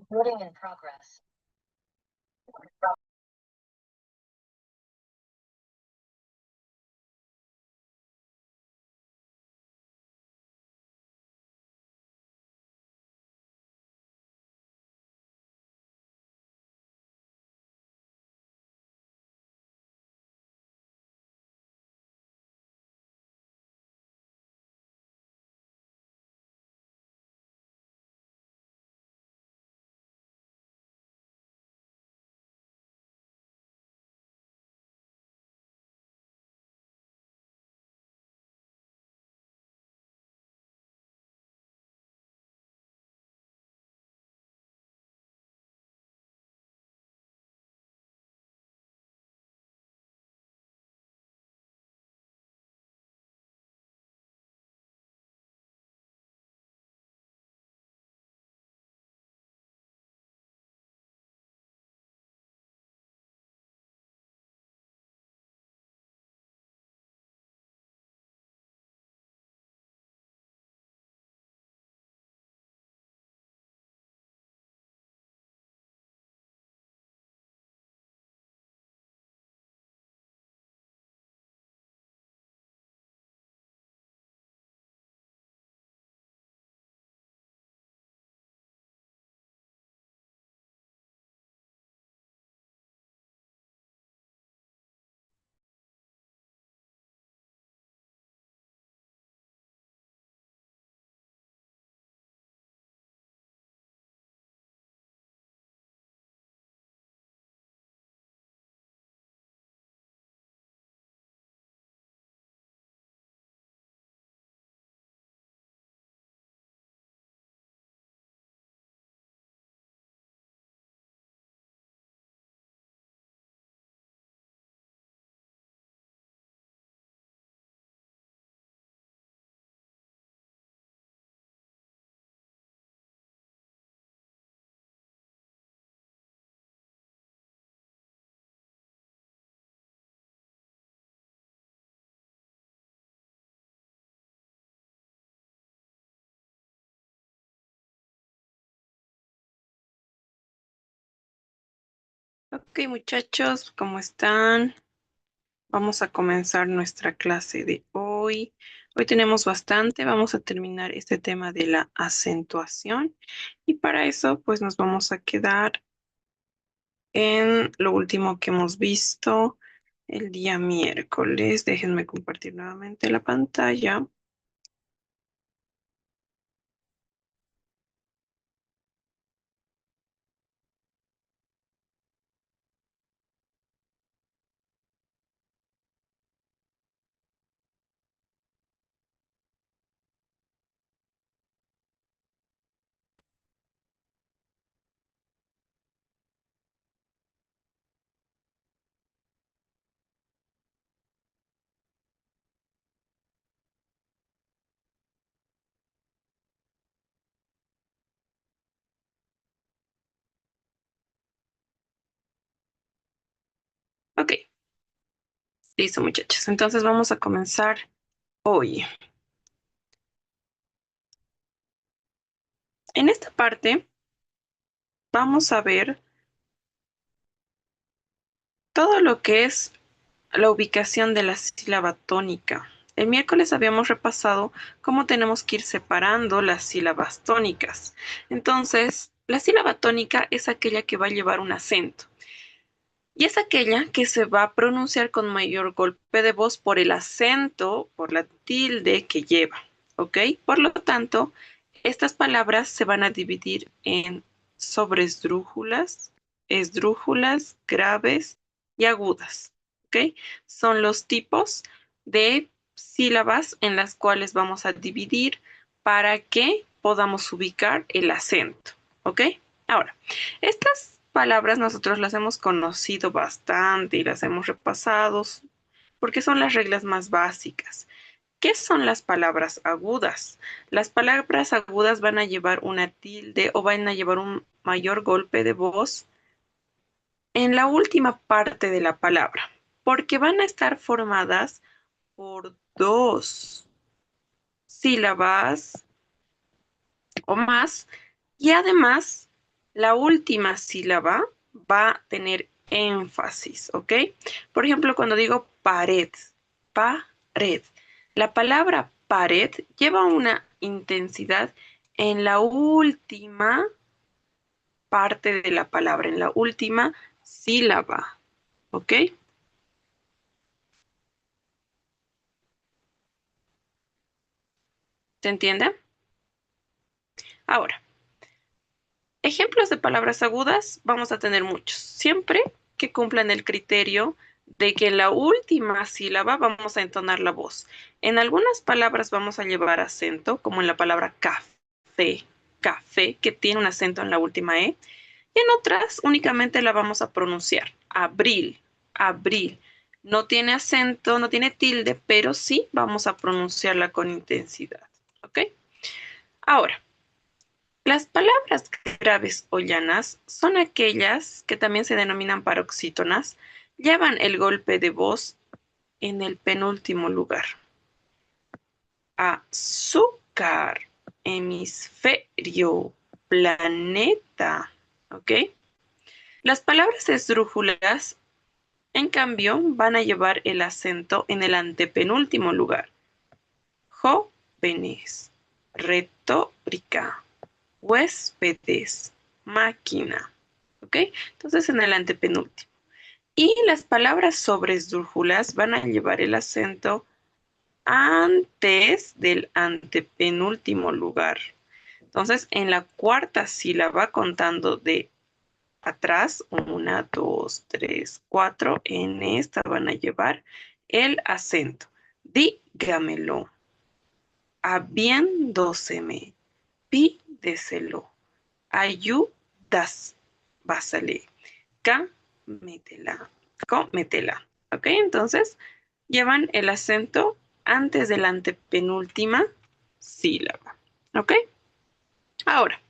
Recording in progress. Ok, muchachos, ¿cómo están? Vamos a comenzar nuestra clase de hoy. Hoy tenemos bastante, vamos a terminar este tema de la acentuación y para eso pues nos vamos a quedar en lo último que hemos visto el día miércoles. Déjenme compartir nuevamente la pantalla. Ok, listo, muchachos. Entonces vamos a comenzar hoy. En esta parte vamos a ver todo lo que es la ubicación de la sílaba tónica. El miércoles habíamos repasado cómo tenemos que ir separando las sílabas tónicas. Entonces, la sílaba tónica es aquella que va a llevar un acento y es aquella que se va a pronunciar con mayor golpe de voz por el acento, por la tilde que lleva, ¿ok? Por lo tanto, estas palabras se van a dividir en sobresdrújulas, esdrújulas, graves y agudas, ¿ok? Son los tipos de sílabas en las cuales vamos a dividir para que podamos ubicar el acento, ¿ok? Ahora, estas palabras nosotros las hemos conocido bastante y las hemos repasado porque son las reglas más básicas. ¿Qué son las palabras agudas? Las palabras agudas van a llevar una tilde o van a llevar un mayor golpe de voz en la última parte de la palabra, porque van a estar formadas por dos sílabas o más y además la última sílaba va a tener énfasis, ¿ok? Por ejemplo, cuando digo pared, pared, la palabra pared lleva una intensidad en la última parte de la palabra, en la última sílaba, ¿ok? ¿Se entiende? Ahora, ejemplos de palabras agudas vamos a tener muchos, siempre que cumplan el criterio de que en la última sílaba vamos a entonar la voz. En algunas palabras vamos a llevar acento, como en la palabra café, café, que tiene un acento en la última E, y en otras únicamente la vamos a pronunciar. Abril, abril. No tiene acento, no tiene tilde, pero sí vamos a pronunciarla con intensidad. ¿Ok? Ahora, las palabras graves o llanas son aquellas que también se denominan paroxítonas, llevan el golpe de voz en el penúltimo lugar. Azúcar, hemisferio, planeta. ¿Ok? Las palabras esdrújulas, en cambio, van a llevar el acento en el antepenúltimo lugar. Jóvenes, retórica, huéspedes, máquina. ¿Ok? Entonces en el antepenúltimo. Y las palabras sobresdrújulas van a llevar el acento antes del antepenúltimo lugar. Entonces en la cuarta sílaba, contando de atrás, 1, 2, 3, 4, en esta van a llevar el acento. Dígamelo, habiéndoseme, pídeselo, ayudas, básale, cámetela, cómetela. ¿Ok? Entonces, llevan el acento antes de la antepenúltima sílaba. ¿Ok? Ahora,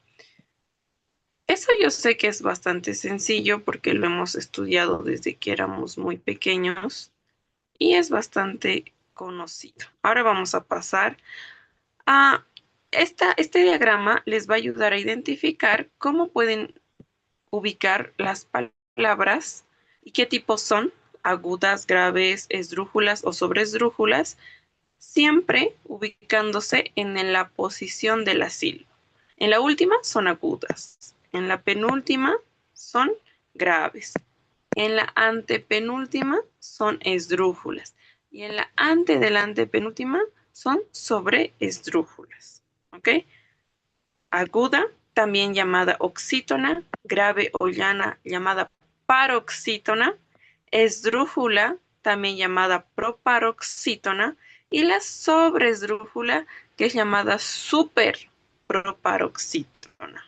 eso yo sé que es bastante sencillo porque lo hemos estudiado desde que éramos muy pequeños y es bastante conocido. Ahora vamos a pasar a este diagrama. Les va a ayudar a identificar cómo pueden ubicar las palabras y qué tipos son: agudas, graves, esdrújulas o sobresdrújulas, siempre ubicándose en la posición de la sílaba. En la última son agudas, en la penúltima son graves, en la antepenúltima son esdrújulas y en la antepenúltima son sobreesdrújulas. ¿Ok? Aguda, también llamada oxítona, grave o llana, llamada paroxítona, esdrújula, también llamada proparoxítona, y la sobresdrújula, que es llamada superproparoxítona.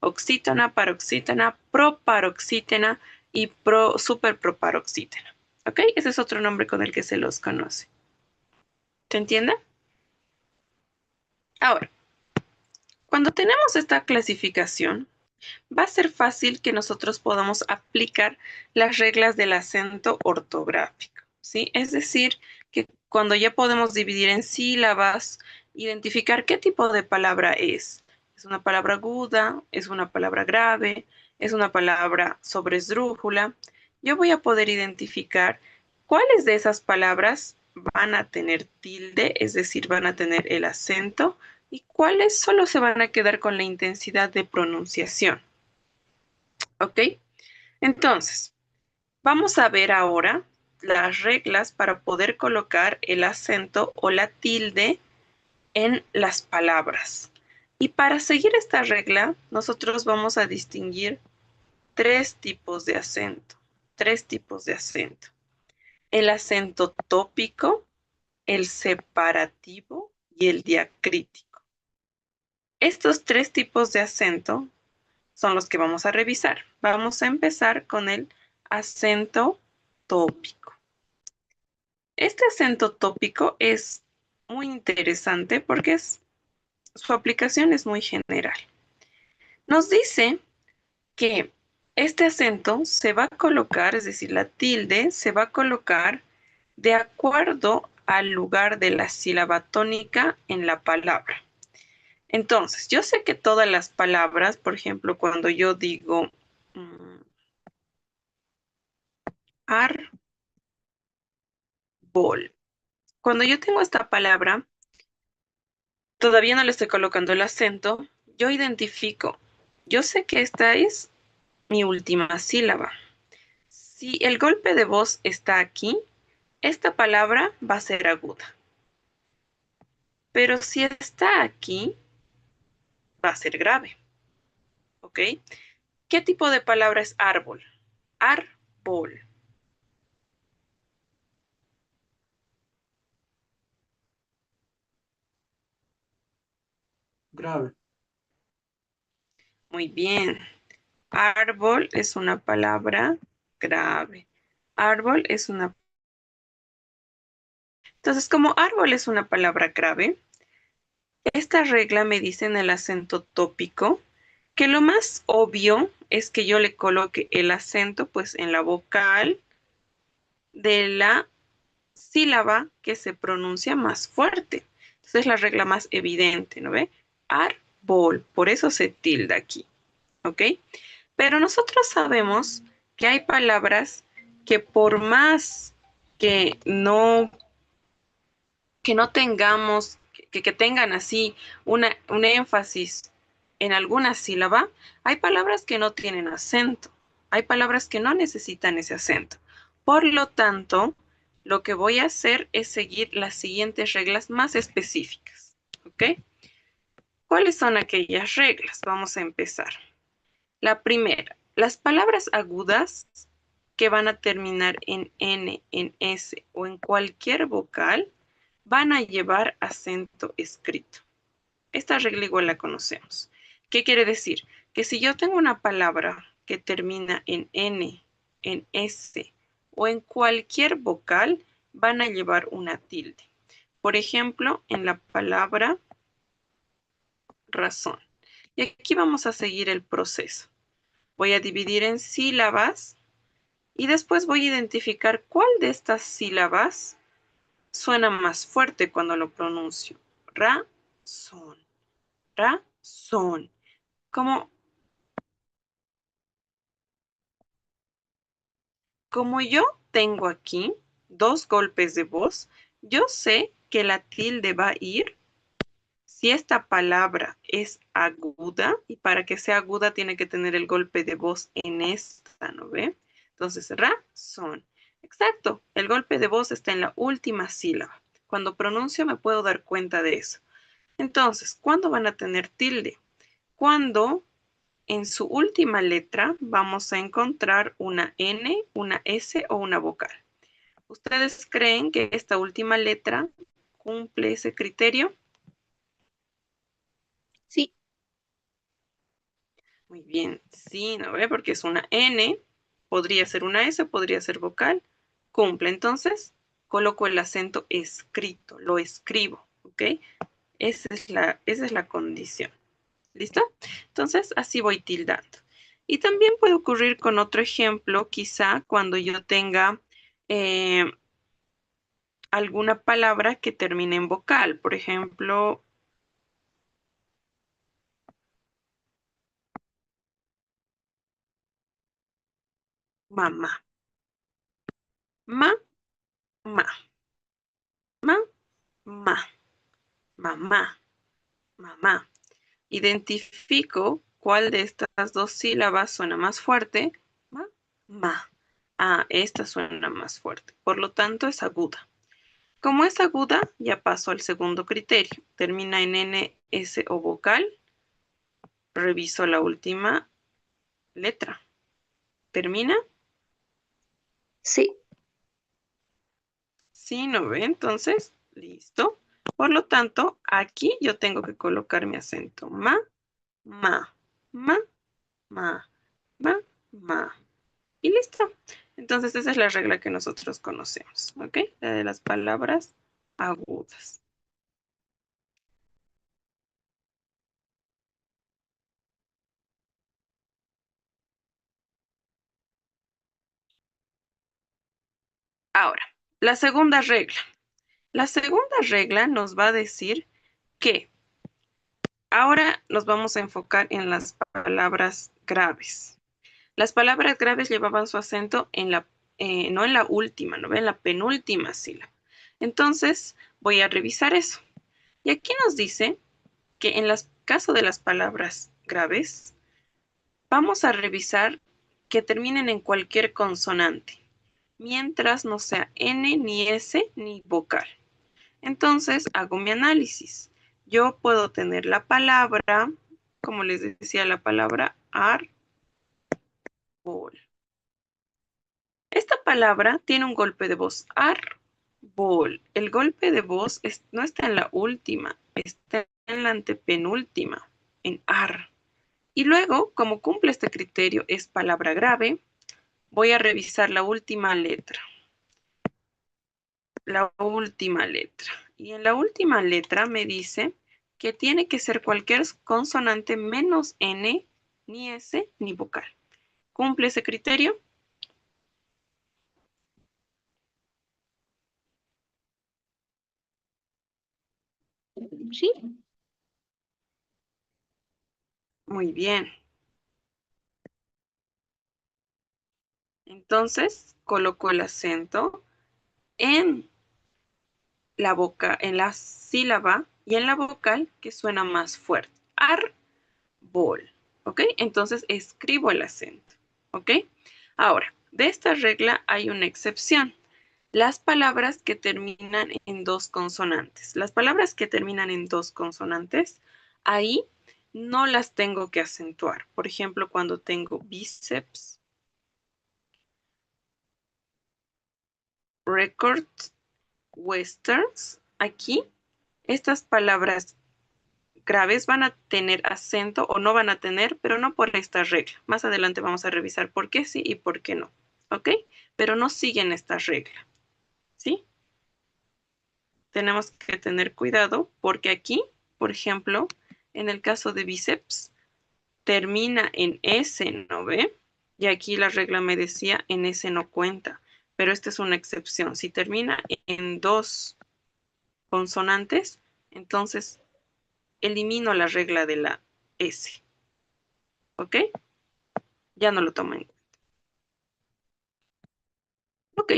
Oxítona, paroxítona, proparoxítona y superproparoxítona. ¿Ok? Ese es otro nombre con el que se los conoce. ¿Se entiende? Ahora, cuando tenemos esta clasificación, va a ser fácil que nosotros podamos aplicar las reglas del acento ortográfico, ¿sí? Es decir, que cuando ya podemos dividir en sílabas, identificar qué tipo de palabra es. ¿Es una palabra aguda? ¿Es una palabra grave? ¿Es una palabra sobresdrújula? Yo voy a poder identificar cuáles de esas palabras van a tener tilde, es decir, van a tener el acento, y cuáles solo se van a quedar con la intensidad de pronunciación. ¿Ok? Entonces, vamos a ver ahora las reglas para poder colocar el acento o la tilde en las palabras. Y para seguir esta regla, nosotros vamos a distinguir tres tipos de acento. Tres tipos de acento. El acento tópico, el separativo y el diacrítico. Estos tres tipos de acento son los que vamos a revisar. Vamos a empezar con el acento tópico. Este acento tópico es muy interesante porque su aplicación es muy general. Nos dice que este acento se va a colocar, es decir, la tilde se va a colocar de acuerdo al lugar de la sílaba tónica en la palabra. Entonces, yo sé que todas las palabras, por ejemplo, cuando yo digo mm, árbol, cuando yo tengo esta palabra, todavía no le estoy colocando el acento, yo identifico, yo sé que esta es mi última sílaba. Si el golpe de voz está aquí, esta palabra va a ser aguda. Pero si está aquí, va a ser grave. ¿Ok? ¿Qué tipo de palabra es árbol? Árbol. Grave. Muy bien. Árbol es una palabra grave. Árbol es una... Entonces, como árbol es una palabra grave, esta regla me dice en el acento tópico que lo más obvio es que yo le coloque el acento pues en la vocal de la sílaba que se pronuncia más fuerte. Entonces es la regla más evidente, ¿no ve? Árbol, por eso se tilda aquí, ¿ok? Pero nosotros sabemos que hay palabras que por más que no, que no tengamos, que tengan así un énfasis en alguna sílaba, hay palabras que no tienen acento, hay palabras que no necesitan ese acento. Por lo tanto, lo que voy a hacer es seguir las siguientes reglas más específicas, ¿ok? ¿Cuáles son aquellas reglas? Vamos a empezar. La primera, las palabras agudas que van a terminar en N, en S o en cualquier vocal van a llevar acento escrito. Esta regla igual la conocemos. ¿Qué quiere decir? Que si yo tengo una palabra que termina en N, en S o en cualquier vocal, van a llevar una tilde. Por ejemplo, en la palabra razón. Y aquí vamos a seguir el proceso. Voy a dividir en sílabas y después voy a identificar cuál de estas sílabas suena más fuerte cuando lo pronuncio. Razón, razón. Como, como yo tengo aquí dos golpes de voz, yo sé que la tilde va a ir si esta palabra es aguda, y para que sea aguda tiene que tener el golpe de voz en esta, ¿no ve? Entonces, razón. Exacto, el golpe de voz está en la última sílaba. Cuando pronuncio me puedo dar cuenta de eso. Entonces, ¿cuándo van a tener tilde? Cuando en su última letra vamos a encontrar una N, una S o una vocal. ¿Ustedes creen que esta última letra cumple ese criterio? Sí, Muy bien, sí, ¿no ve? Porque es una N, podría ser una S, podría ser vocal. Cumple, entonces coloco el acento escrito, lo escribo, ¿ok? Esa es la condición. ¿Listo? Entonces, así voy tildando. Y también puede ocurrir con otro ejemplo, quizá cuando yo tenga eh, alguna palabra que termine en vocal. Por ejemplo, mamá. Ma, ma, ma, ma, mamá, mamá. Identifico cuál de estas dos sílabas suena más fuerte. Ma, ma. Ah, esta suena más fuerte. Por lo tanto, es aguda. Como es aguda, ya paso al segundo criterio. Termina en N, S o vocal. Reviso la última letra. ¿Termina? sí, Sí, ¿no ve? Entonces, listo. Por lo tanto, aquí yo tengo que colocar mi acento. Ma, ma, ma, ma, ma. Y listo. Entonces, esa es la regla que nosotros conocemos, ¿ok? La de las palabras agudas. Ahora, la segunda regla. La segunda regla nos va a decir que Ahora nos vamos a enfocar en las palabras graves. Las palabras graves llevaban su acento en no en la última, no en la penúltima sílaba. Entonces, voy a revisar eso. Y aquí nos dice que en el caso de las palabras graves, vamos a revisar que terminen en cualquier consonante, mientras no sea N, ni S, ni vocal. Entonces, hago mi análisis. Yo puedo tener la palabra, como les decía, la palabra árbol. Esta palabra tiene un golpe de voz árbol. El golpe de voz no está en la última, está en la antepenúltima, en ar. Y luego, como cumple este criterio, es palabra grave, voy a revisar la última letra. La última letra. Y en la última letra me dice que tiene que ser cualquier consonante menos N, ni S, ni vocal. ¿Cumple ese criterio? Sí. Muy bien. Entonces, coloco el acento en la boca, en la sílaba y en la vocal que suena más fuerte. Árbol. ¿Ok? Entonces escribo el acento. ¿Ok? Ahora, de esta regla hay una excepción. Las palabras que terminan en dos consonantes. Las palabras que terminan en dos consonantes, ahí no las tengo que acentuar. Por ejemplo, cuando tengo bíceps, records, westerns, aquí estas palabras graves van a tener acento o no van a tener, pero no por esta regla. Más adelante vamos a revisar por qué sí y por qué no. ¿Ok? Pero no siguen esta regla. ¿Sí? Tenemos que tener cuidado porque aquí, por ejemplo, en el caso de bíceps, termina en S, ¿no ve? Y aquí la regla me decía en S no cuenta, pero esta es una excepción. Si termina en dos consonantes, entonces elimino la regla de la S. ¿Ok? Ya no lo tomo en cuenta. Ok.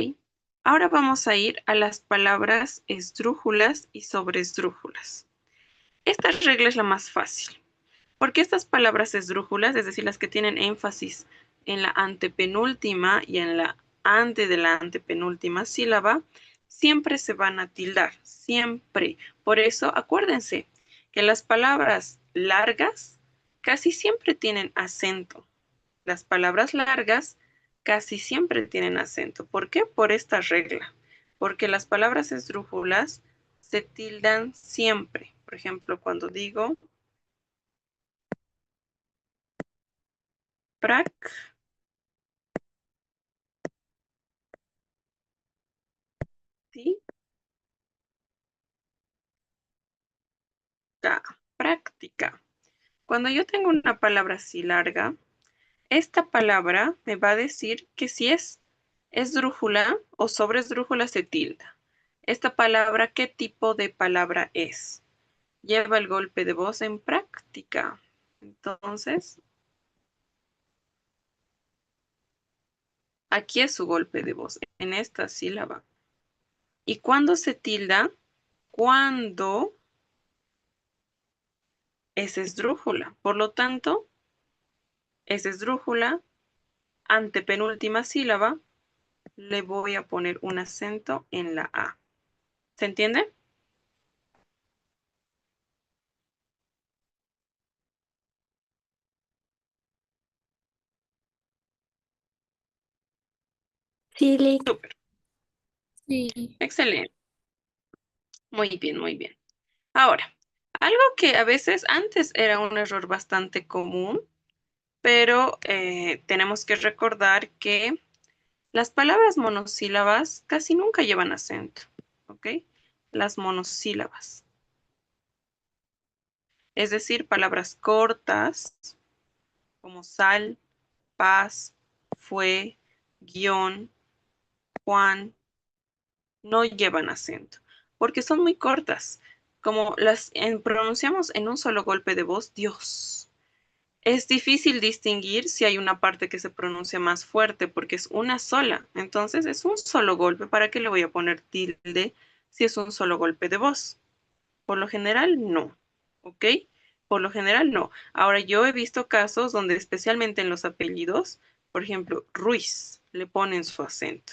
Ahora vamos a ir a las palabras esdrújulas y sobresdrújulas. Esta regla es la más fácil. Porque estas palabras esdrújulas, es decir, las que tienen énfasis en la antepenúltima y en la ante de la antepenúltima sílaba, siempre se van a tildar, siempre. Por eso, acuérdense que las palabras largas casi siempre tienen acento. Las palabras largas casi siempre tienen acento. ¿Por qué? Por esta regla. Porque las palabras esdrújulas se tildan siempre. Por ejemplo, cuando digo práctica, práctica. Cuando yo tengo una palabra así larga, esta palabra me va a decir que si es esdrújula o sobresdrújula se tilda. Esta palabra, ¿qué tipo de palabra es? Lleva el golpe de voz en práctica. Entonces, aquí es su golpe de voz, en esta sílaba. ¿Y cuándo se tilda? Cuando es esdrújula. Por lo tanto, es esdrújula, antepenúltima sílaba, le voy a poner un acento en la A. ¿Se entiende? Sí, Lick. Súper. Sí. Excelente. Muy bien, muy bien. Ahora, algo que a veces antes era un error bastante común, pero tenemos que recordar que las palabras monosílabas casi nunca llevan acento, ¿ok? Las monosílabas. Es decir, palabras cortas como sal, paz, fue, guión, Juan, no llevan acento, porque son muy cortas. como pronunciamos en un solo golpe de voz, Dios. Es difícil distinguir si hay una parte que se pronuncia más fuerte porque es una sola. Entonces es un solo golpe. ¿Para qué le voy a poner tilde si es un solo golpe de voz? Por lo general, no. ¿Ok? Por lo general, no. Ahora, yo he visto casos donde especialmente en los apellidos, por ejemplo, Ruiz, le ponen su acento.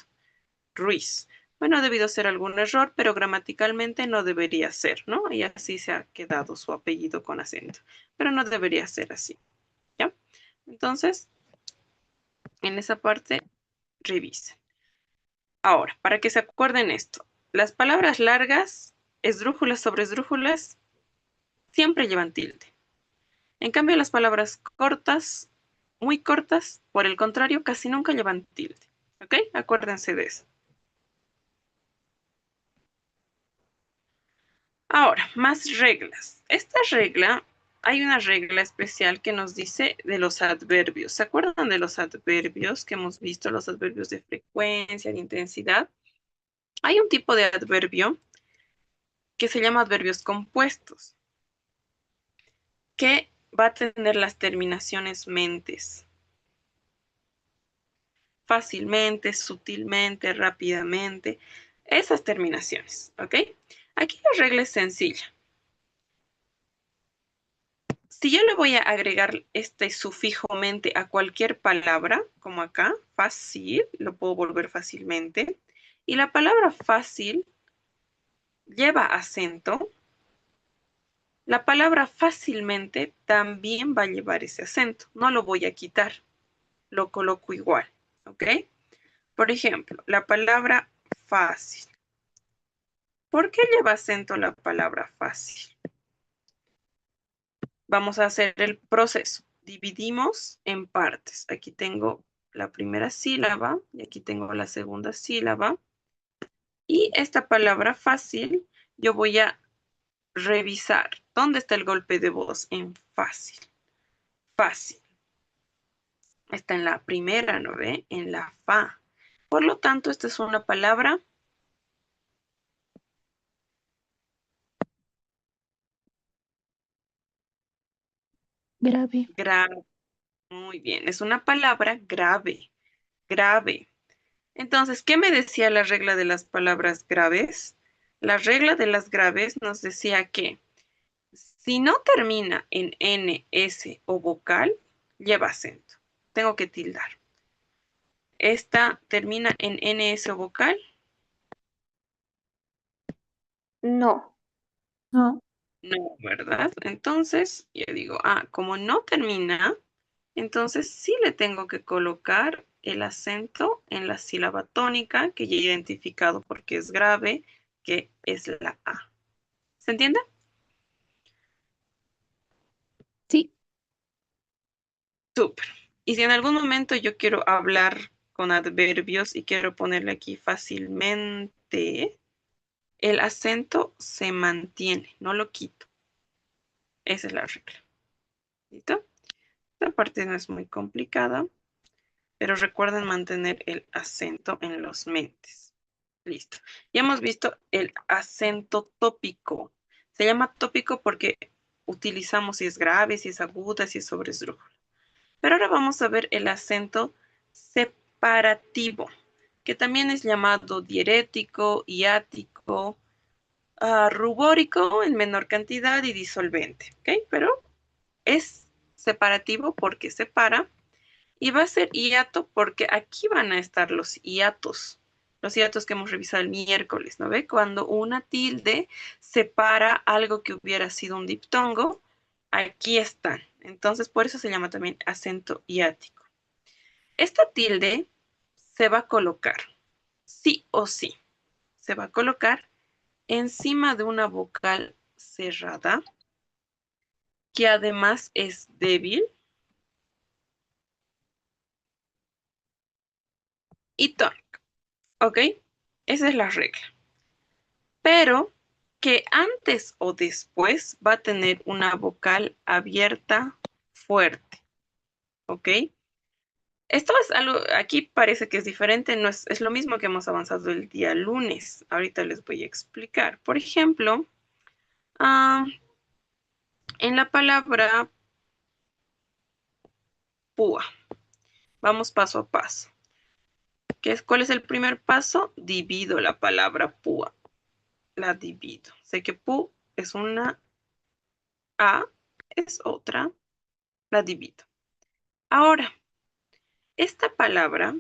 Ruiz. Bueno, ha debido ser algún error, pero gramaticalmente no debería ser, ¿no? Y así se ha quedado su apellido con acento. Pero no debería ser así, ¿ya? Entonces, en esa parte, revisen. Ahora, para que se acuerden esto, las palabras largas, esdrújulas sobre esdrújulas, siempre llevan tilde. En cambio, las palabras cortas, muy cortas, por el contrario, casi nunca llevan tilde. ¿Ok? Acuérdense de eso. Ahora, más reglas. Esta regla, hay una regla especial que nos dice de los adverbios. ¿Se acuerdan de los adverbios que hemos visto? Los adverbios de frecuencia, de intensidad. Hay un tipo de adverbio que se llama adverbios compuestos, que va a tener las terminaciones mentes. Fácilmente, sutilmente, rápidamente. Esas terminaciones, ¿ok? Aquí la regla es sencilla. Si yo le voy a agregar este sufijo mente a cualquier palabra, como acá, fácil, lo puedo volver fácilmente, y la palabra fácil lleva acento, la palabra fácilmente también va a llevar ese acento. No lo voy a quitar, lo coloco igual, ¿ok? Por ejemplo, la palabra fácil. ¿Por qué lleva acento la palabra fácil? Vamos a hacer el proceso. Dividimos en partes. Aquí tengo la primera sílaba y aquí tengo la segunda sílaba. Y esta palabra fácil, yo voy a revisar. ¿Dónde está el golpe de voz? En fácil. Fácil. Está en la primera, ¿no ve? En la fa. Por lo tanto, esta es una palabra Grave. grave. Muy bien, es una palabra grave. Grave. Entonces, ¿qué me decía la regla de las palabras graves? La regla de las graves nos decía que si no termina en N, S o vocal, lleva acento. Tengo que tildar. ¿Esta termina en N, S o vocal? No. No. No, ¿verdad? Entonces, yo digo, como no termina, entonces sí le tengo que colocar el acento en la sílaba tónica que ya he identificado porque es grave, que es la A. ¿Se entiende? Sí. Súper. Y si en algún momento yo quiero hablar con adverbios y quiero ponerle aquí fácilmente, el acento se mantiene, no lo quito. Esa es la regla. ¿Listo? Esta parte no es muy complicada, pero recuerden mantener el acento en los mentes. Listo. Ya hemos visto el acento tópico. Se llama tópico porque utilizamos si es grave, si es aguda, si es sobresdrújula. Pero ahora vamos a ver el acento separativo, que también es llamado diérético, hiático, rubórico en menor cantidad y disolvente, ¿ok? Pero es separativo porque separa y va a ser hiato porque aquí van a estar los hiatos que hemos revisado el miércoles, ¿no ve? Cuando una tilde separa algo que hubiera sido un diptongo, aquí están. Entonces, por eso se llama también acento hiático. Esta tilde se va a colocar, sí o sí, se va a colocar encima de una vocal cerrada, que además es débil, y tónica, ¿ok? Esa es la regla. Pero que antes o después va a tener una vocal abierta fuerte, ¿ok? Esto es algo, aquí parece que es diferente, no es lo mismo que hemos avanzado el día lunes. Ahorita les voy a explicar. Por ejemplo, Ah, en la palabra púa. Vamos paso a paso. ¿Cuál es el primer paso? Divido la palabra púa. La divido. Sé que pu es una, a es otra. La divido. Ahora, esta palabra,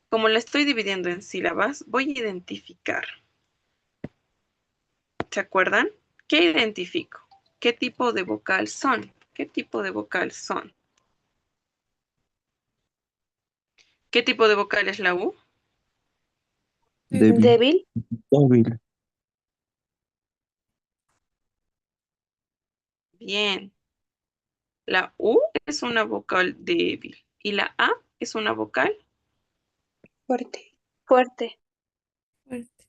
como la estoy dividiendo en sílabas, voy a identificar. ¿Se acuerdan? ¿Qué identifico? ¿Qué tipo de vocal son? ¿Qué tipo de vocal son? ¿Qué tipo de vocal es la U? Débil. Débil. Débil. Bien. La U es una vocal débil y la A es una vocal Fuerte. Fuerte. Fuerte.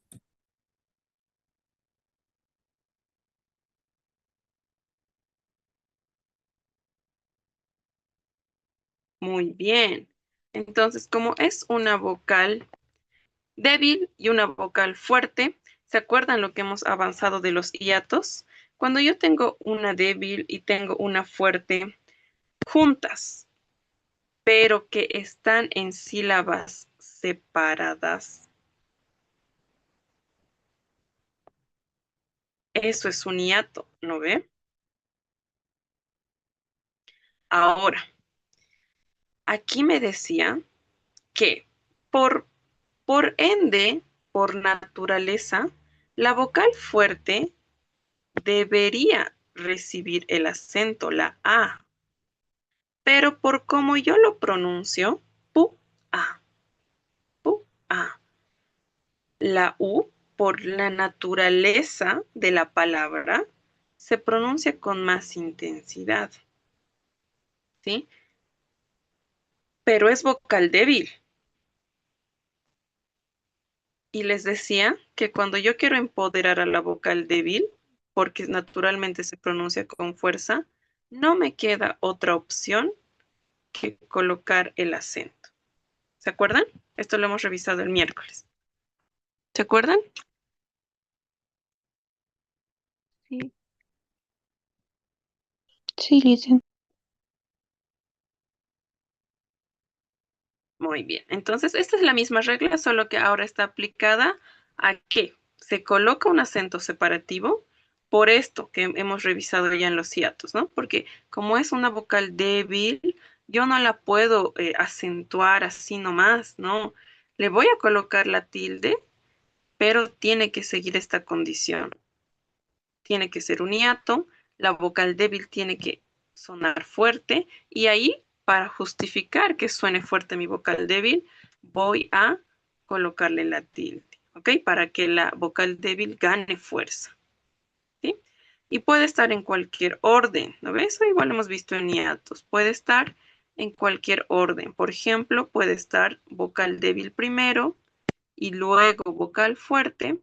muy bien. Entonces, como es una vocal débil y una vocal fuerte, ¿se acuerdan lo que hemos avanzado de los hiatos? Cuando yo tengo una débil y tengo una fuerte juntas, pero que están en sílabas separadas, eso es un hiato, ¿no ve? Ahora, aquí me decía que por, por ende, por naturaleza, la vocal fuerte debería recibir el acento, la A, pero por cómo yo lo pronuncio, pu, A, pu, A. La U, por la naturaleza de la palabra, se pronuncia con más intensidad, ¿sí? Pero es vocal débil. Y les decía que cuando yo quiero empoderar a la vocal débil, porque naturalmente se pronuncia con fuerza, no me queda otra opción que colocar el acento. ¿Se acuerdan? Esto lo hemos revisado el miércoles. ¿Se acuerdan? Sí. Sí, dicen. Muy bien. Entonces, esta es la misma regla, solo que ahora está aplicada a que se coloca un acento separativo por esto que hemos revisado ya en los hiatos, ¿no? Porque como es una vocal débil, yo no la puedo acentuar así nomás, ¿no? Le voy a colocar la tilde, pero tiene que seguir esta condición. Tiene que ser un hiato, la vocal débil tiene que sonar fuerte y ahí, para justificar que suene fuerte mi vocal débil, voy a colocarle la tilde, ¿ok? Para que la vocal débil gane fuerza, ¿sí? Y puede estar en cualquier orden, ¿no ves? Eso igual lo hemos visto en hiatos. Puede estar en cualquier orden. Por ejemplo, puede estar vocal débil primero y luego vocal fuerte.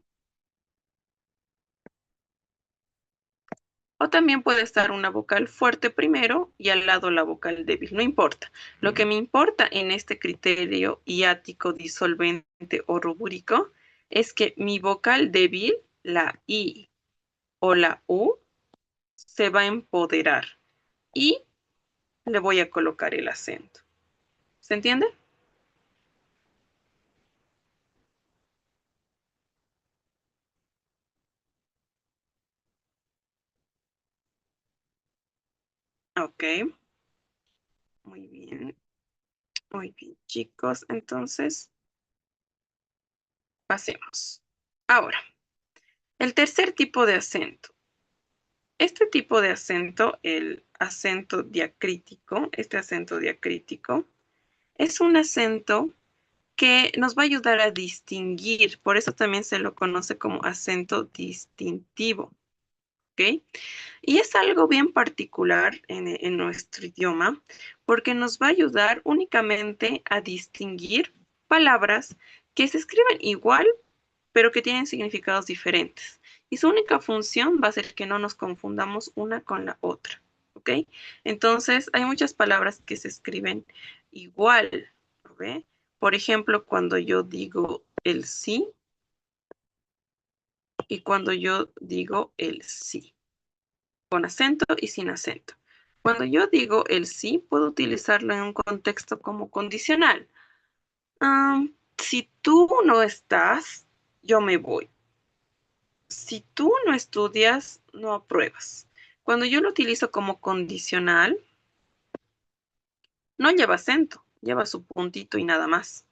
O también puede estar una vocal fuerte primero y al lado la vocal débil, no importa. Lo que me importa en este criterio hiático, disolvente o rubúrico es que mi vocal débil, la I o la U, se va a empoderar y le voy a colocar el acento. ¿Se entiende? Ok, muy bien. Muy bien, chicos. Entonces, pasemos. Ahora, el tercer tipo de acento. Este tipo de acento, el acento diacrítico, este acento diacrítico, es un acento que nos va a ayudar a distinguir, por eso también se lo conoce como acento distintivo, ¿ok? Y es algo bien particular en nuestro idioma, porque nos va a ayudar únicamente a distinguir palabras que se escriben igual, pero que tienen significados diferentes. Y su única función va a ser que no nos confundamos una con la otra, ¿ok? Entonces, hay muchas palabras que se escriben igual, ¿ok? Por ejemplo, cuando yo digo el sí, y cuando yo digo el sí, con acento y sin acento. Cuando yo digo el sí, puedo utilizarlo en un contexto como condicional. Si tú no estás, yo me voy. Si tú no estudias, no apruebas. Cuando yo lo utilizo como condicional, no lleva acento, lleva su puntito y nada más.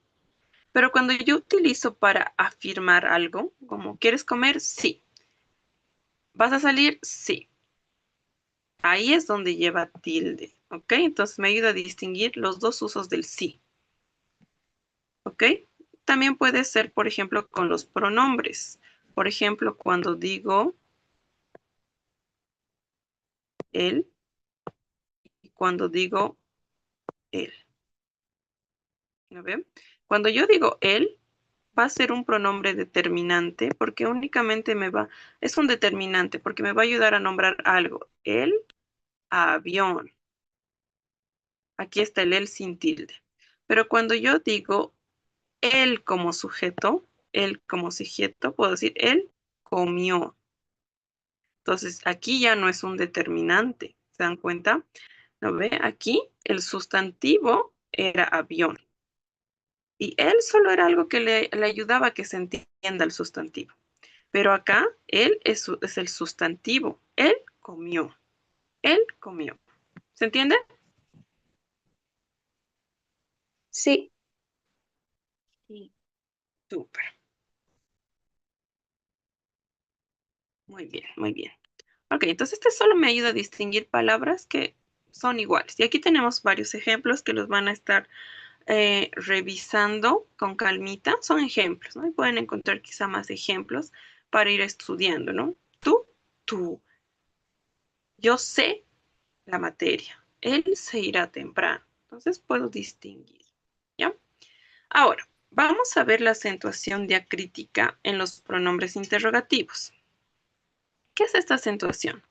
Pero cuando yo utilizo para afirmar algo, como ¿quieres comer? Sí. ¿Vas a salir? Sí. Ahí es donde lleva tilde, ¿ok? Entonces me ayuda a distinguir los dos usos del sí, ¿ok? También puede ser, por ejemplo, con los pronombres. Por ejemplo, cuando digo él y cuando digo él. ¿No ven? Cuando yo digo él, va a ser un pronombre determinante porque únicamente es un determinante porque me va a ayudar a nombrar algo. El avión. Aquí está el él sin tilde. Pero cuando yo digo él como sujeto, puedo decir él comió. Entonces, aquí ya no es un determinante. ¿Se dan cuenta? ¿No ve? Aquí el sustantivo era avión. Y él solo era algo que le ayudaba a que se entienda el sustantivo. Pero acá, él es el sustantivo. Él comió. Él comió. ¿Se entiende? Sí. Sí. Súper. Muy bien, muy bien. Ok, entonces este solo me ayuda a distinguir palabras que son iguales. Y aquí tenemos varios ejemplos que los van a estar revisando con calmita. Son ejemplos, ¿no? Y pueden encontrar quizá más ejemplos para ir estudiando, ¿no? Tú. Yo sé la materia. Él se irá temprano. Entonces puedo distinguir, ¿ya? Ahora, vamos a ver la acentuación diacrítica en los pronombres interrogativos. ¿Qué es esta acentuación?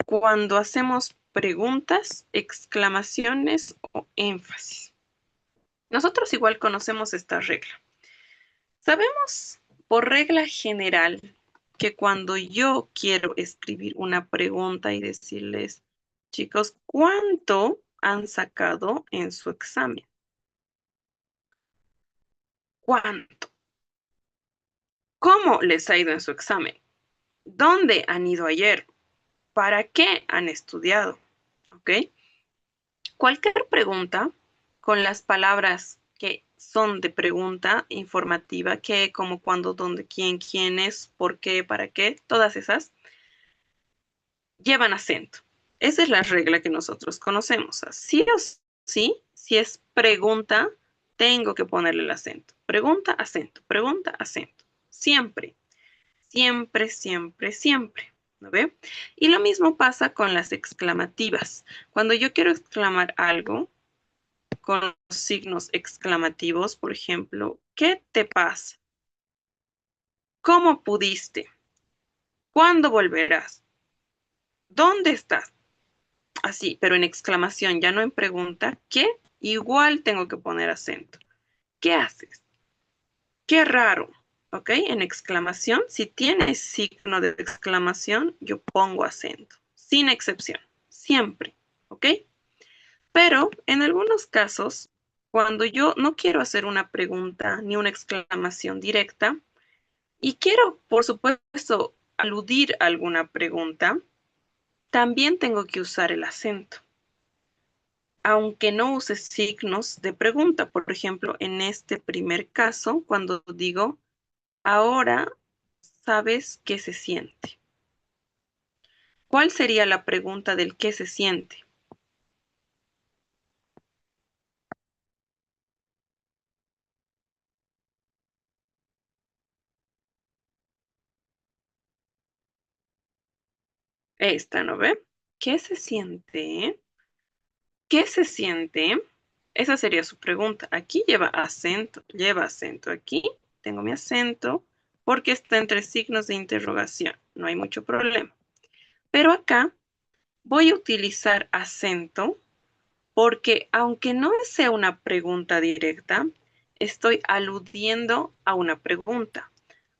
Cuando hacemos preguntas, exclamaciones o énfasis. Nosotros igual conocemos esta regla. Sabemos por regla general que cuando yo quiero escribir una pregunta y decirles, chicos, ¿cuánto han sacado en su examen? ¿Cuánto? ¿Cómo les ha ido en su examen? ¿Dónde han ido ayer? ¿Para qué han estudiado? ¿Ok? Cualquier pregunta con las palabras que son de pregunta informativa, qué, cómo, cuándo, dónde, quién, quiénes, por qué, para qué, todas esas llevan acento. Esa es la regla que nosotros conocemos. Sí o sí, si es pregunta, tengo que ponerle el acento. Pregunta, acento, pregunta, acento. Siempre, siempre, siempre, siempre. ¿No ve? Y lo mismo pasa con las exclamativas. Cuando yo quiero exclamar algo, con los signos exclamativos, por ejemplo, ¿qué te pasa? ¿Cómo pudiste? ¿Cuándo volverás? ¿Dónde estás? Así, pero en exclamación, ya no en pregunta, ¿qué? Igual tengo que poner acento. ¿Qué haces? Qué raro, ¿ok? En exclamación, si tiene signo de exclamación, yo pongo acento, sin excepción, siempre, ¿ok? Pero en algunos casos, cuando yo no quiero hacer una pregunta ni una exclamación directa y quiero, por supuesto, aludir a alguna pregunta, también tengo que usar el acento. Aunque no use signos de pregunta, por ejemplo, en este primer caso, cuando digo, ahora sabes qué se siente. ¿Cuál sería la pregunta del qué se siente? Esta, ¿no ve? ¿Qué se siente? ¿Qué se siente? Esa sería su pregunta. Aquí lleva acento. Aquí tengo mi acento porque está entre signos de interrogación. No hay mucho problema. Pero acá voy a utilizar acento porque aunque no sea una pregunta directa, estoy aludiendo a una pregunta.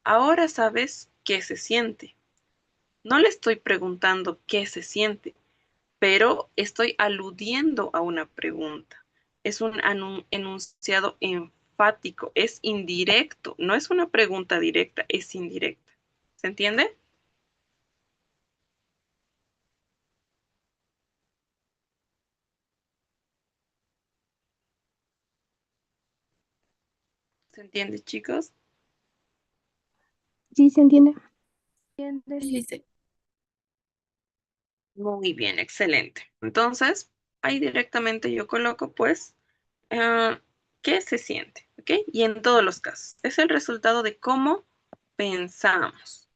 Ahora sabes qué se siente. No le estoy preguntando qué se siente, pero estoy aludiendo a una pregunta. Es un enunciado enfático, es indirecto, no es una pregunta directa, es indirecta. ¿Se entiende? ¿Se entiende, chicos? Sí, se entiende. Sí, Lice. Muy bien, excelente. Entonces, ahí directamente yo coloco, pues, ah, ¿qué se siente? ¿Ok? Y en todos los casos, es el resultado de cómo pensamos.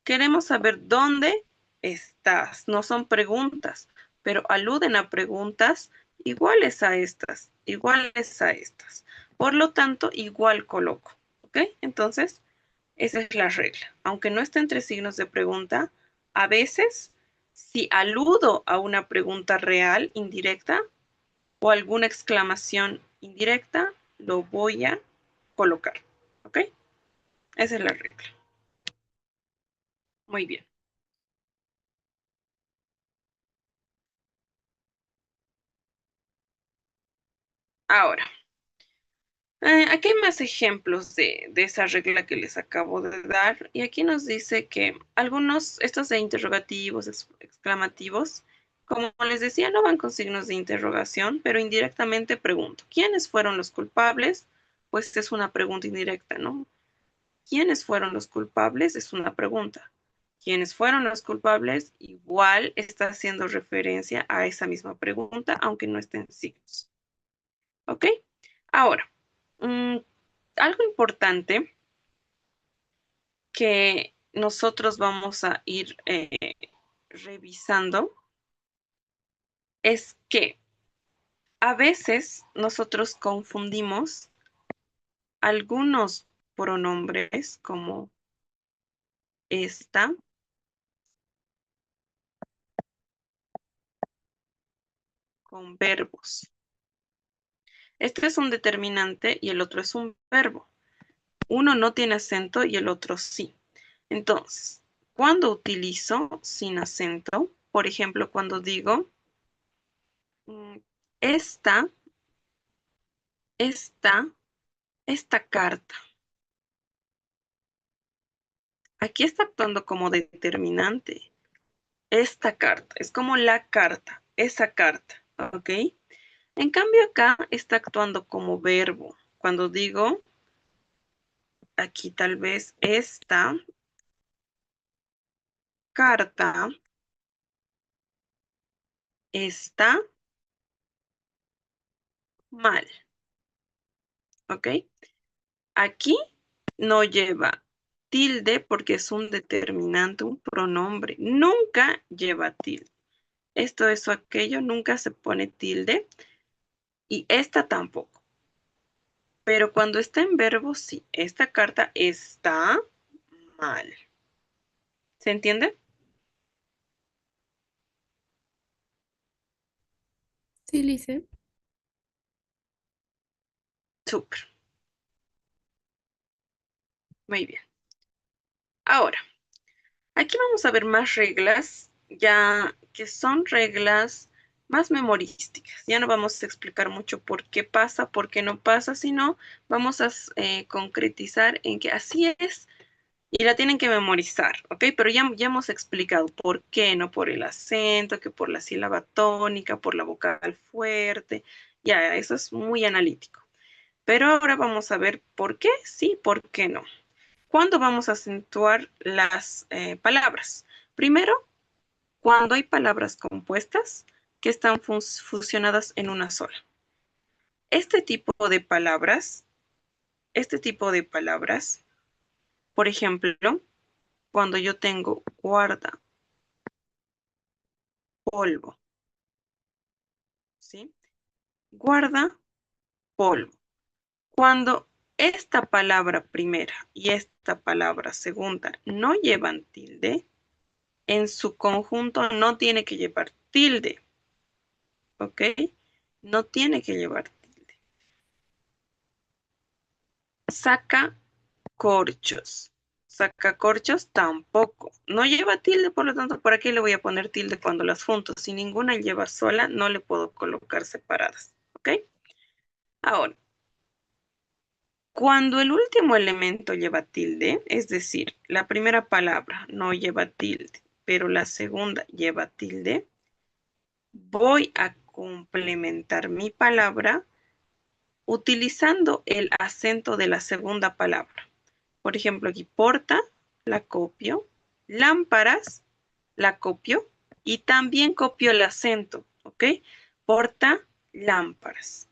Queremos saber dónde estás. No son preguntas, pero aluden a preguntas iguales a estas, iguales a estas. Por lo tanto, igual coloco. ¿Ok? Entonces, esa es la regla. Aunque no esté entre signos de pregunta, a veces, si aludo a una pregunta real, indirecta, o alguna exclamación indirecta, lo voy a colocar. ¿Ok? Esa es la regla. Muy bien. Ahora, aquí hay más ejemplos de esa regla que les acabo de dar. Y aquí nos dice que algunos, estos de interrogativos, exclamativos, como les decía, no van con signos de interrogación, pero indirectamente pregunto, ¿quiénes fueron los culpables? Pues es una pregunta indirecta, ¿no? ¿Quiénes fueron los culpables? Es una pregunta. ¿Quiénes fueron los culpables? Igual está haciendo referencia a esa misma pregunta, aunque no estén signos. ¿Ok? Ahora, mm, algo importante que nosotros vamos a ir revisando es que a veces nosotros confundimos algunos pronombres como esta con verbos. Este es un determinante y el otro es un verbo. Uno no tiene acento y el otro sí. Entonces, cuando utilizo sin acento, por ejemplo, cuando digo mm, esta, esta, esta carta. Aquí está actuando como determinante. Esta carta, es como la carta, esa carta, ¿ok? En cambio acá está actuando como verbo. Cuando digo, aquí tal vez esta carta está mal, ¿ok? Aquí no lleva tilde porque es un determinante, un pronombre. Nunca lleva tilde. Esto, eso, aquello, nunca se pone tilde. Y esta tampoco. Pero cuando está en verbo, sí. Esta carta está mal. ¿Se entiende? Sí, Lice. Súper. Muy bien. Ahora, aquí vamos a ver más reglas, ya que son reglas más memorísticas. Ya no vamos a explicar mucho por qué pasa, por qué no pasa, sino vamos a concretizar en que así es y la tienen que memorizar, ¿ok? Pero ya hemos explicado por qué, no por el acento, que por la sílaba tónica, por la vocal fuerte. Ya, eso es muy analítico. Pero ahora vamos a ver por qué sí, por qué no. ¿Cuándo vamos a acentuar las palabras? Primero, cuando hay palabras compuestas que están fusionadas en una sola. Este tipo de palabras, este tipo de palabras, por ejemplo, cuando yo tengo guarda, polvo, ¿sí? Guarda, polvo. Cuando esta palabra primera y esta palabra segunda no llevan tilde, en su conjunto no tiene que llevar tilde, ¿ok? No tiene que llevar tilde. Saca corchos. Sacacorchos tampoco. No lleva tilde, por lo tanto, ¿por aquí le voy a poner tilde cuando las junto? Si ninguna lleva sola, no le puedo colocar separadas. ¿Ok? Ahora, cuando el último elemento lleva tilde, es decir, la primera palabra no lleva tilde, pero la segunda lleva tilde, voy a complementar mi palabra utilizando el acento de la segunda palabra. Por ejemplo, aquí porta, la copio, lámparas, la copio y también copio el acento, ¿ok? Porta, lámparas,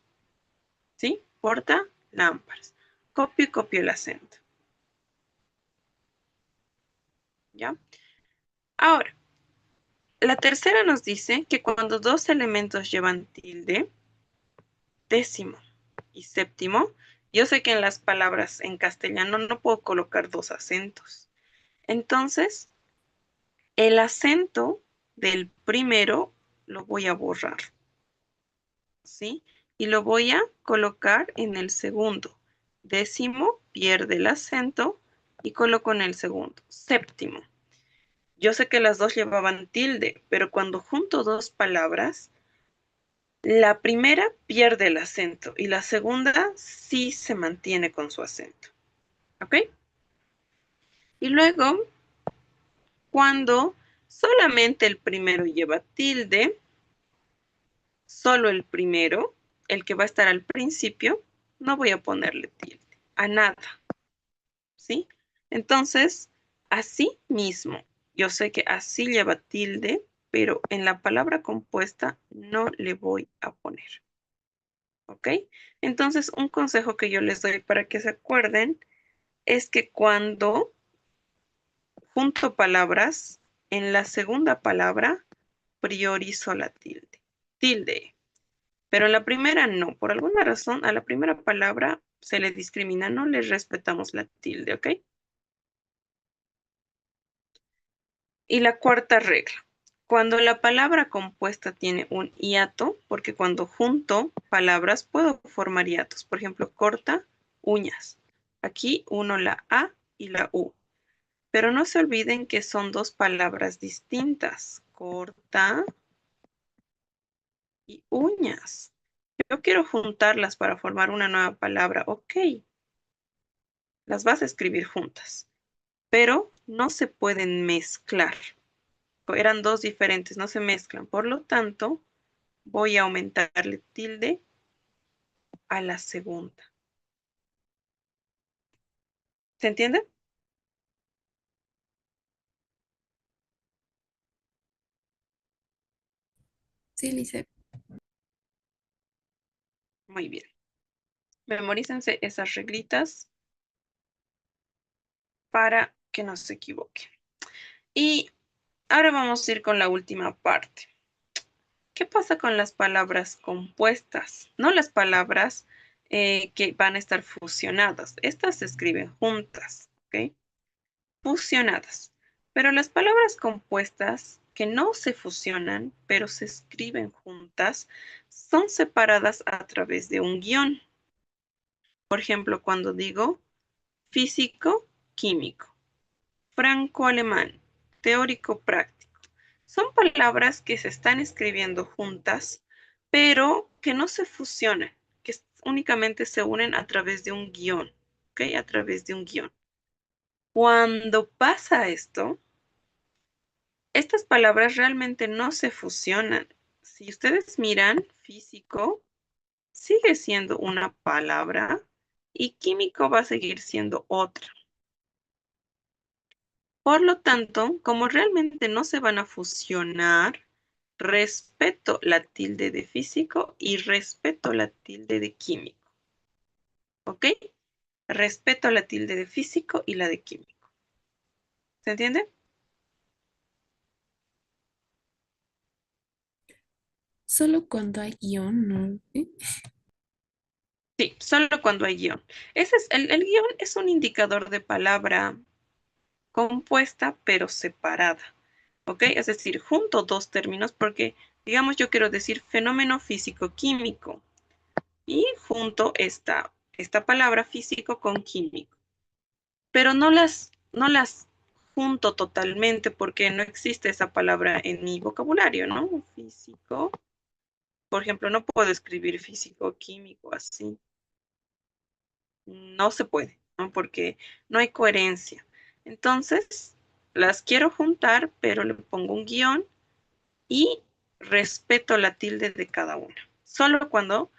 ¿sí? Porta, lámparas. Copio y copio el acento, ¿ya? Ahora, la tercera nos dice que cuando dos elementos llevan tilde, décimo y séptimo, yo sé que en las palabras en castellano no puedo colocar dos acentos. Entonces, el acento del primero lo voy a borrar, ¿sí? Y lo voy a colocar en el segundo. Décimo pierde el acento y coloco en el segundo. Séptimo. Yo sé que las dos llevaban tilde, pero cuando junto dos palabras, la primera pierde el acento y la segunda sí se mantiene con su acento. ¿Ok? Y luego, cuando solamente el primero lleva tilde, solo el primero, el que va a estar al principio, no voy a ponerle tilde a nada, ¿sí? Entonces, así mismo, yo sé que así lleva tilde, pero en la palabra compuesta no le voy a poner, ¿ok? Entonces, un consejo que yo les doy para que se acuerden es que cuando junto palabras, en la segunda palabra priorizo la tilde. Tilde. Pero en la primera no. Por alguna razón, a la primera palabra se le discrimina, no le respetamos la tilde, ¿ok? Y la cuarta regla. Cuando la palabra compuesta tiene un hiato, porque cuando junto palabras puedo formar hiatos. Por ejemplo, corta, uñas. Aquí uno la A y la U. Pero no se olviden que son dos palabras distintas. Corta y uñas. Yo quiero juntarlas para formar una nueva palabra. Ok, las vas a escribir juntas, pero no se pueden mezclar. Eran dos diferentes, no se mezclan. Por lo tanto, voy a aumentarle tilde a la segunda. ¿Se entiende? Sí, Lice. Muy bien. Memorícense esas reglitas para que no se equivoquen. Y ahora vamos a ir con la última parte. ¿Qué pasa con las palabras compuestas? No las palabras que van a estar fusionadas. Estas se escriben juntas, ¿ok? Fusionadas. Pero las palabras compuestas que no se fusionan, pero se escriben juntas, son separadas a través de un guión. Por ejemplo, cuando digo físico, químico, franco-alemán, teórico, práctico. Son palabras que se están escribiendo juntas, pero que no se fusionan, que únicamente se unen a través de un guión, ¿ok? A través de un guión. Cuando pasa esto, estas palabras realmente no se fusionan. Si ustedes miran, físico sigue siendo una palabra y químico va a seguir siendo otra. Por lo tanto, como realmente no se van a fusionar, respeto la tilde de físico y respeto la tilde de químico. ¿Ok? Respeto la tilde de físico y la de químico. ¿Se entiende? Solo cuando hay guión, ¿no? ¿Sí? Sí, solo cuando hay guión. Ese es, el guión es un indicador de palabra compuesta pero separada. ¿Ok? Es decir, junto dos términos porque, digamos, yo quiero decir fenómeno físico-químico y junto esta palabra físico con químico. pero no las junto totalmente porque no existe esa palabra en mi vocabulario, ¿no? Físico. Por ejemplo, no puedo escribir físico, químico, así. No se puede, ¿no? Porque no hay coherencia. Entonces, las quiero juntar, pero le pongo un guión y respeto la tilde de cada una. Solo cuando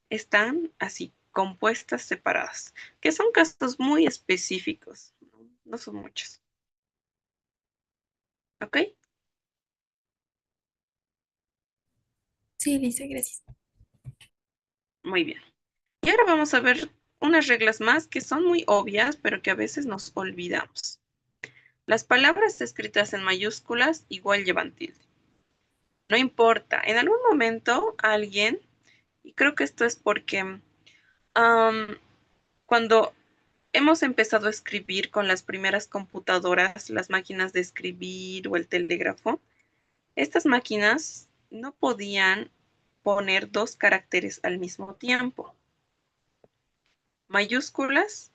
están así, compuestas separadas, que son casos muy específicos, no son muchos. ¿Ok? Sí, Lisa, gracias. Muy bien. Y ahora vamos a ver unas reglas más que son muy obvias, pero que a veces nos olvidamos. Las palabras escritas en mayúsculas igual llevan tilde. No importa, en algún momento alguien, y creo que esto es porque cuando hemos empezado a escribir con las primeras computadoras, las máquinas de escribir o el telégrafo, estas máquinas no podían poner dos caracteres al mismo tiempo, mayúsculas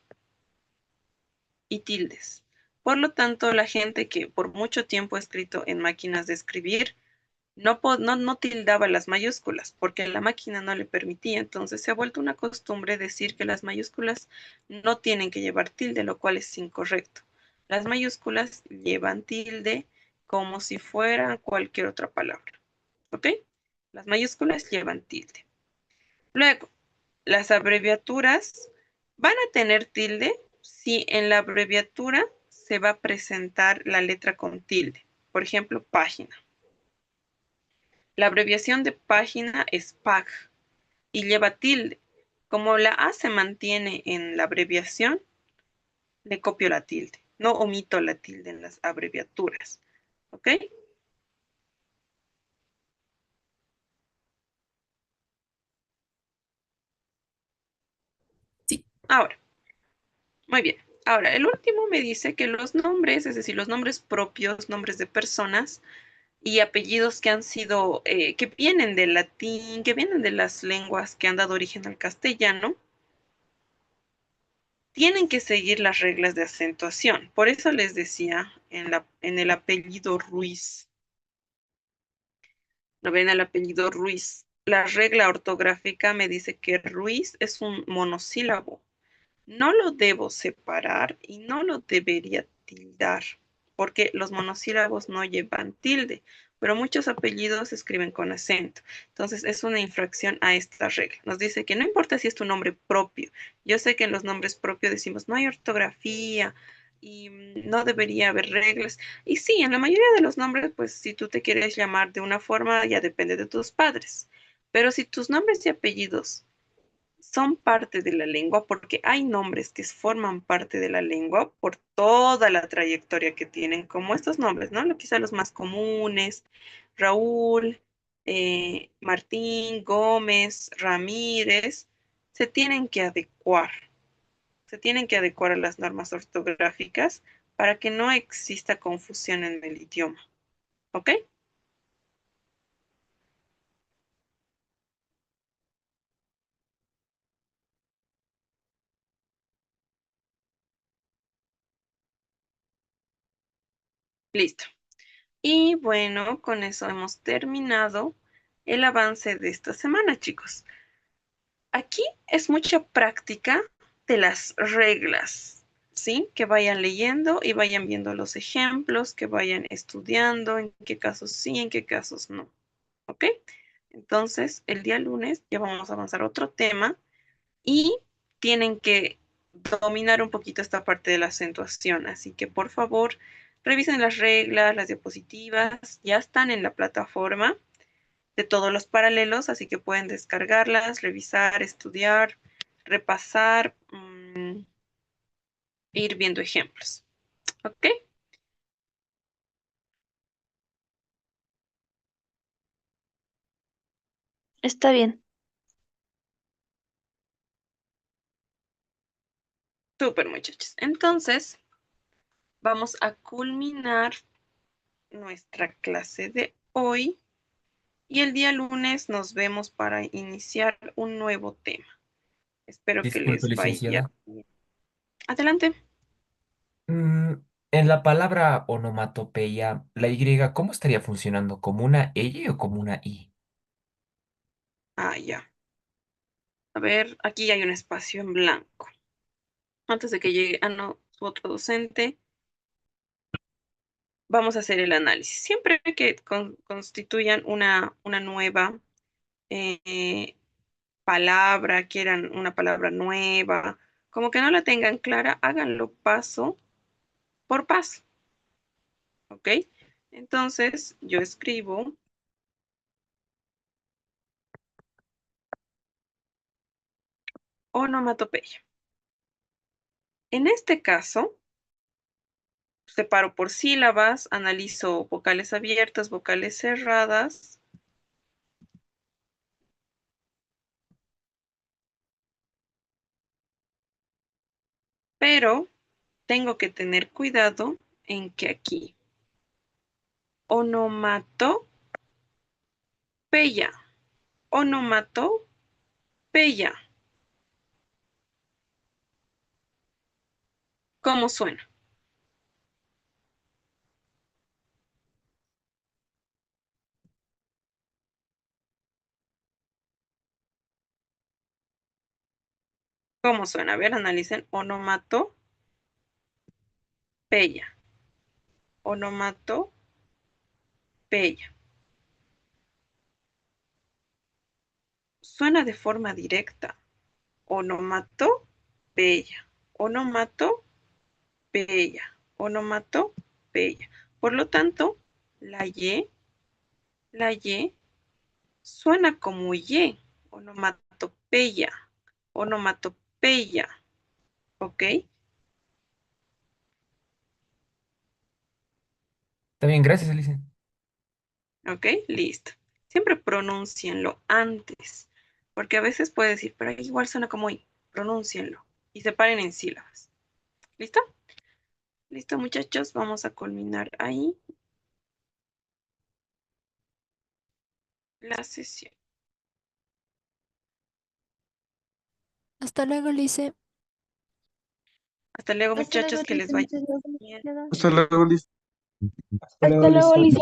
y tildes. Por lo tanto, la gente que por mucho tiempo ha escrito en máquinas de escribir no tildaba las mayúsculas porque la máquina no le permitía. Entonces se ha vuelto una costumbre decir que las mayúsculas no tienen que llevar tilde, lo cual es incorrecto. Las mayúsculas llevan tilde como si fuera cualquier otra palabra. ¿Ok? Las mayúsculas llevan tilde. Luego, las abreviaturas van a tener tilde si en la abreviatura se va a presentar la letra con tilde. Por ejemplo, página. La abreviación de página es PAG y lleva tilde. Como la A se mantiene en la abreviación, le copio la tilde. No omito la tilde en las abreviaturas. ¿Ok? Sí, Ahora, muy bien. Ahora, el último me dice que los nombres, es decir, los nombres propios, nombres de personas y apellidos que han sido, que vienen del latín, que vienen de las lenguas que han dado origen al castellano, tienen que seguir las reglas de acentuación. Por eso les decía en el apellido Ruiz. ¿Lo ven el apellido Ruiz? La regla ortográfica me dice que Ruiz es un monosílabo. No lo debo separar y no lo debería tildar, porque los monosílabos no llevan tilde, pero muchos apellidos se escriben con acento. Entonces es una infracción a esta regla. Nos dice que no importa si es tu nombre propio. Yo sé que en los nombres propios decimos no hay ortografía y no debería haber reglas. Y sí, en la mayoría de los nombres, pues si tú te quieres llamar de una forma, ya depende de tus padres. Pero si tus nombres y apellidos son parte de la lengua porque hay nombres que forman parte de la lengua por toda la trayectoria que tienen, como estos nombres, ¿no? Quizá los más comunes, Raúl, Martín, Gómez, Ramírez, se tienen que adecuar, se tienen que adecuar a las normas ortográficas para que no exista confusión en el idioma, ¿ok? Listo. Y bueno, con eso hemos terminado el avance de esta semana, chicos. Aquí es mucha práctica de las reglas, ¿sí? Que vayan leyendo y vayan viendo los ejemplos, que vayan estudiando en qué casos sí, en qué casos no, ¿ok? Entonces, el día lunes ya vamos a avanzar a otro tema y tienen que dominar un poquito esta parte de la acentuación, así que por favor, revisen las reglas, las diapositivas, ya están en la plataforma de todos los paralelos, así que pueden descargarlas, revisar, estudiar, repasar, e ir viendo ejemplos. ¿Ok? Está bien. Súper, muchachos. Entonces, vamos a culminar nuestra clase de hoy y el día lunes nos vemos para iniciar un nuevo tema. Espero que Disculpe, les vaya licenciada. bien. Adelante. Mm, en la palabra onomatopeya, la Y, ¿cómo estaría funcionando? ¿Como una L o como una I? Ah, ya. A ver, aquí hay un espacio en blanco. Antes de que llegue, no, su otro docente, vamos a hacer el análisis. Siempre que constituyan una nueva eh, palabra, quieran una palabra nueva, como que no la tengan clara, háganlo paso por paso, ¿ok? Entonces, yo escribo onomatopeya. En este caso, separo por sílabas, analizo vocales abiertas, vocales cerradas, pero tengo que tener cuidado en que aquí, onomatopeya, onomatopeya. ¿Cómo suena? ¿Cómo suena? A ver, analicen onomatopeya, onomatopeya. Suena de forma directa. Onomatopeya, onomatopeya, onomatopeya. Por lo tanto, la Y suena como Y, onomatopeya, onomatopeya, ¿ok? Está bien, gracias, Alicia. ¿Ok? Listo. Siempre pronúncienlo antes, porque a veces puede decir, pero igual suena como Y, pronúncienlo y separen en sílabas. ¿Listo? Listo, muchachos, vamos a culminar ahí la sesión. Hasta luego, Lice. Hasta luego, Hasta luego, muchachos, que les Lice, vaya muchas bien. gracias. Hasta luego, Liz. Hasta luego, Lice.